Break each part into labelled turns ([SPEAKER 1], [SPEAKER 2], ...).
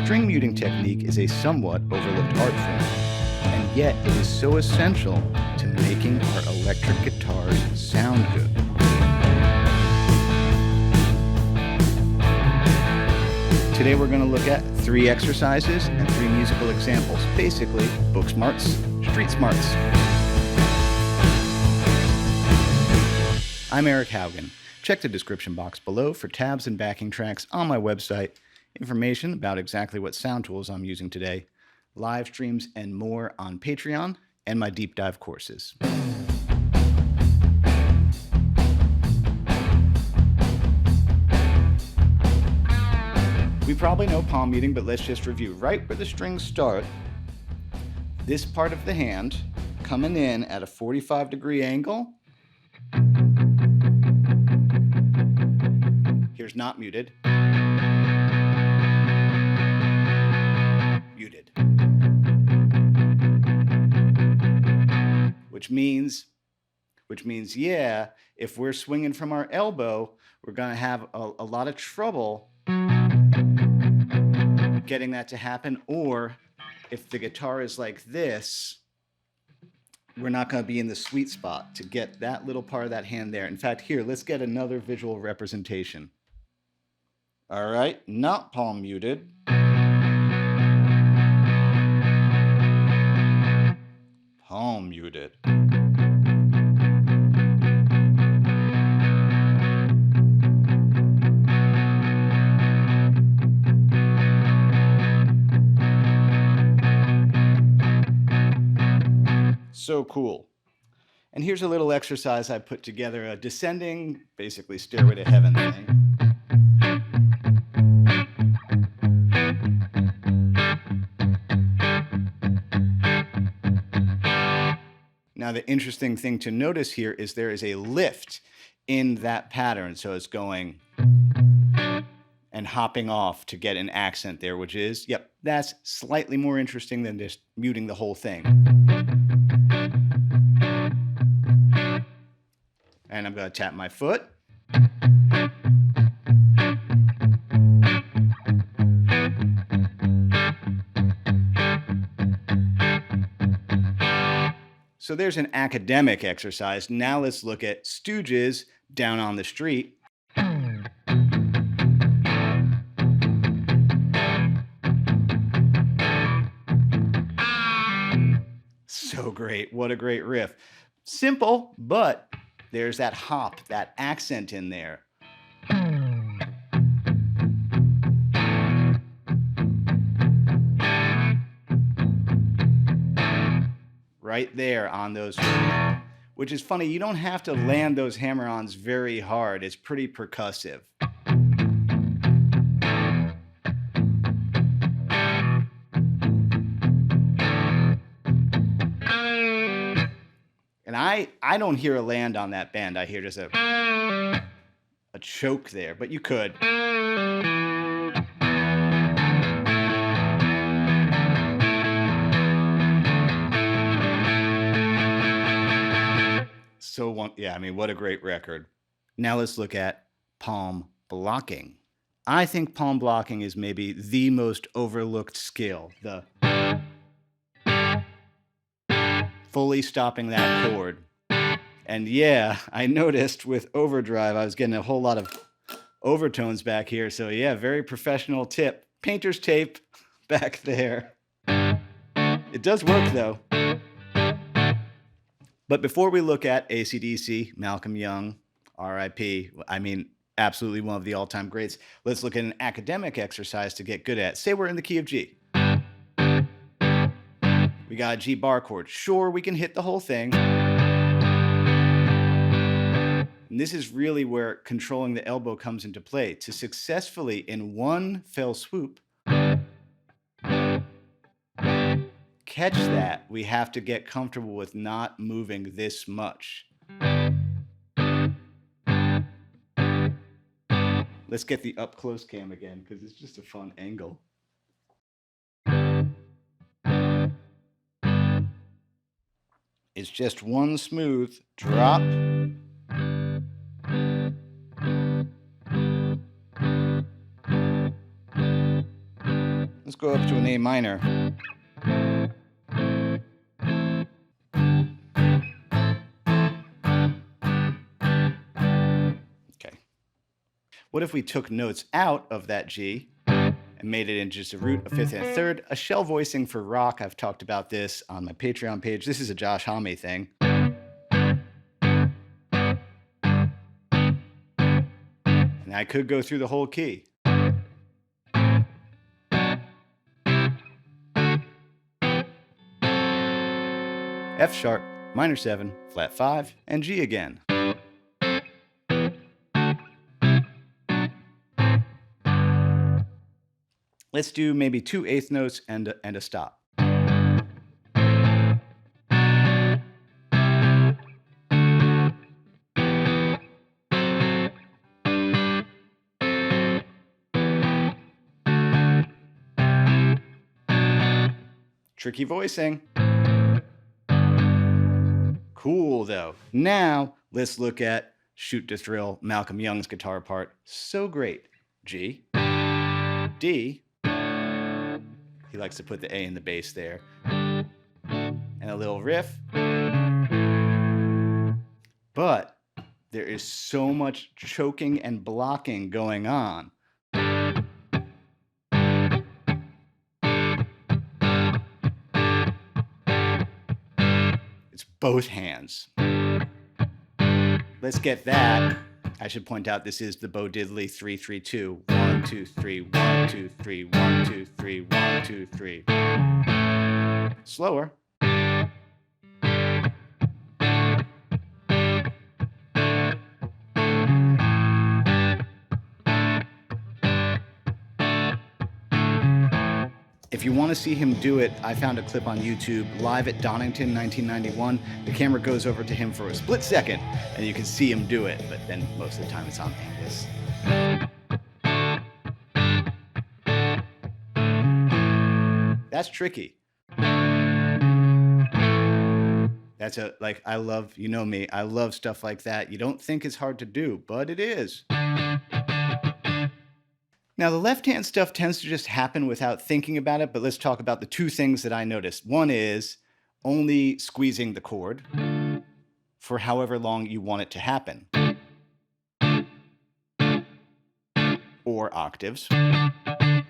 [SPEAKER 1] string muting technique is a somewhat overlooked art form, and yet it is so essential to making our electric guitars sound good. Today we're going to look at 3 exercises and 3 musical examples, basically book smarts, street smarts. I'm Eric Haugen. Check the description box below for tabs and backing tracks on my website, information about exactly what sound tools I'm using today, live streams and more on Patreon, and my deep dive courses. We probably know palm muting, but let's just review. Right where the strings start, this part of the hand coming in at a 45-degree angle. Here's not muted. Muted. Which means, yeah, if we're swinging from our elbow, we're going to have a lot of trouble getting that to happen. Or if the guitar is like this, we're not going to be in the sweet spot to get that little part of that hand there. In fact, here, let's get another visual representation. All right, not palm muted. Palm muted. So cool. And here's a little exercise I put together, a descending, basically Stairway to Heaven thing. Now, the interesting thing to notice here is there is a lift in that pattern. So it's going and hopping off to get an accent there, which is, yep, that's slightly more interesting than just muting the whole thing. And I'm going to tap my foot. So there's an academic exercise. Now let's look at Stooges down on the street. So great. What a great riff. Simple, but there's that hop, that accent in there. Right there on those, which is funny, you don't have to land those hammer-ons very hard. It's pretty percussive. And I don't hear a land on that bend. I hear just a choke there, but you could. Yeah, I mean, what a great record. Now let's look at palm blocking. I think palm blocking is maybe the most overlooked skill. The fully stopping that chord. And yeah, I noticed with overdrive, I was getting a whole lot of overtones back here. So yeah, very professional tip. Painter's tape back there. It does work though. But before we look at AC/DC, Malcolm Young, R.I.P., I mean, absolutely one of the all-time greats, let's look at an academic exercise to get good at. Say we're in the key of G. We got a G bar chord. Sure, we can hit the whole thing. And this is really where controlling the elbow comes into play. To successfully, in one fell swoop, catch that, we have to get comfortable with not moving this much. Let's get the up close cam again because it's just a fun angle. It's just one smooth drop. Let's go up to an A minor. Okay. What if we took notes out of that G and made it into just a root, a fifth, and a third? A shell voicing for rock. I've talked about this on my Patreon page. This is a Josh Homme thing. And I could go through the whole key. F sharp, minor 7, flat 5, and G again. Let's do maybe 2 eighth notes and a stop. Tricky voicing. Cool though. Now let's look at Shoot to Thrill, Malcolm Young's guitar part. So great. G, D. He likes to put the A in the bass there. And a little riff. But there is so much choking and blocking going on. It's both hands. Let's get that. I should point out this is the Bo Diddley 3-3-2. 1, 2, 3, 1, 2, 3, 1, 2, 3, 1, 2, 3. Slower. If you want to see him do it, I found a clip on YouTube, live at Donington 1991. The camera goes over to him for a split second, and you can see him do it, but then most of the time it's on Angus. That's tricky. That's I love, you know me, I love stuff like that. You don't think it's hard to do, but it is. Now, the left-hand stuff tends to just happen without thinking about it, but let's talk about the 2 things that I noticed. One is only squeezing the chord for however long you want it to happen, or octaves. And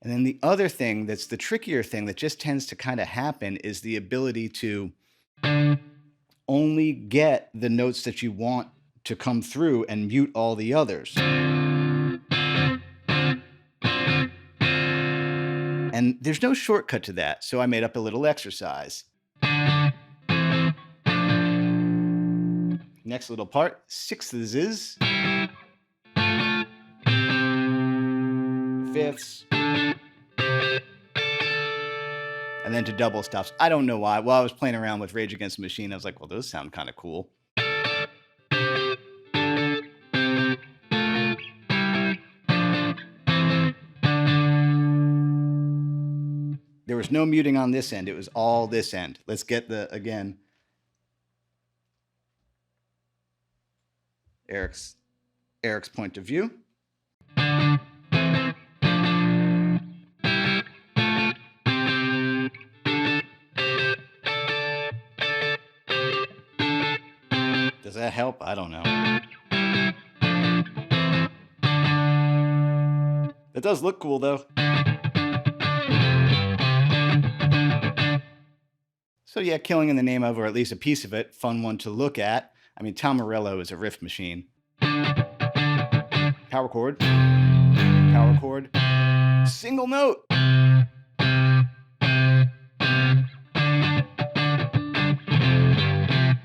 [SPEAKER 1] then the other thing that's the trickier thing that just tends to kind of happen is the ability to only get the notes that you want to come through and mute all the others. And there's no shortcut to that, so I made up a little exercise. Next little part, 6ths, 5ths, and then to double stops. I don't know why. While I was playing around with Rage Against the Machine, I was like, well, those sound kind of cool. There was no muting on this end. It was all this end. Let's get again, Eric's point of view. Does that help? I don't know. It does look cool though. So yeah, Killing in the Name of, or at least a piece of it, fun one to look at. I mean, Tom Morello is a riff machine. Power chord, single note.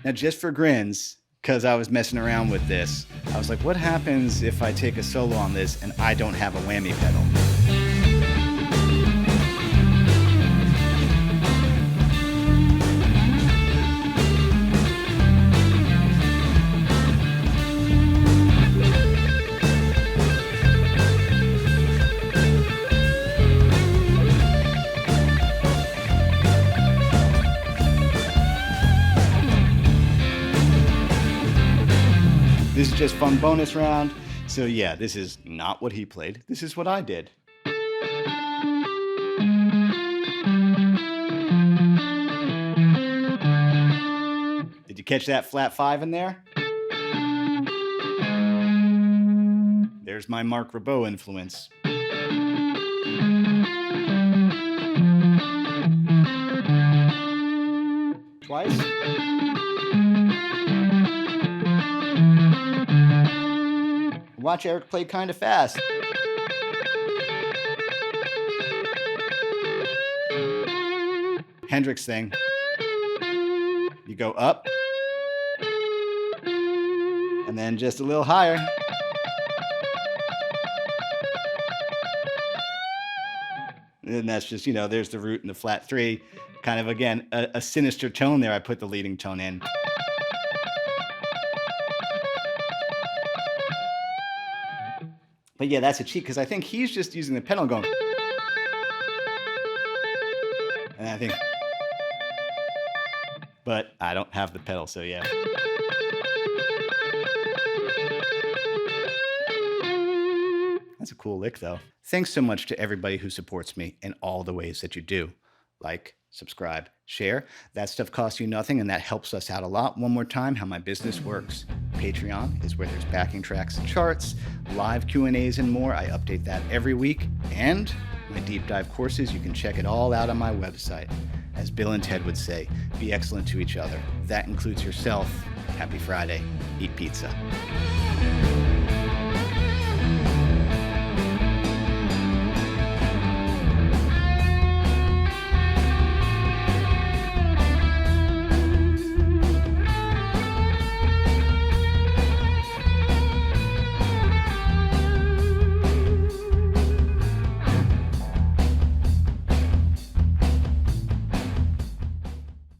[SPEAKER 1] Now just for grins, because I was messing around with this, I was like, what happens if I take a solo on this and I don't have a whammy pedal? This is just fun bonus round. So yeah, this is not what he played. This is what I did. catch that flat 5 in there? There's my Mark Ribot influence. Twice. Watch Eric play kind of fast. Hendrix thing. You go up, and then just a little higher. And that's just, there's the root and the flat 3. Kind of, again, a sinister tone there. I put the leading tone in. But yeah, that's a cheat, because I think he's just using the pedal going. And I think, but I don't have the pedal, so yeah. That's a cool lick, though. Thanks so much to everybody who supports me in all the ways that you do. Like, subscribe, share. That stuff costs you nothing, and that helps us out a lot. One more time, how my business works. Patreon is where there's backing tracks and charts, live Q&As and more. I update that every week. And my deep dive courses, you can check it all out on my website. As Bill and Ted would say, be excellent to each other. That includes yourself. Happy Friday. Eat pizza.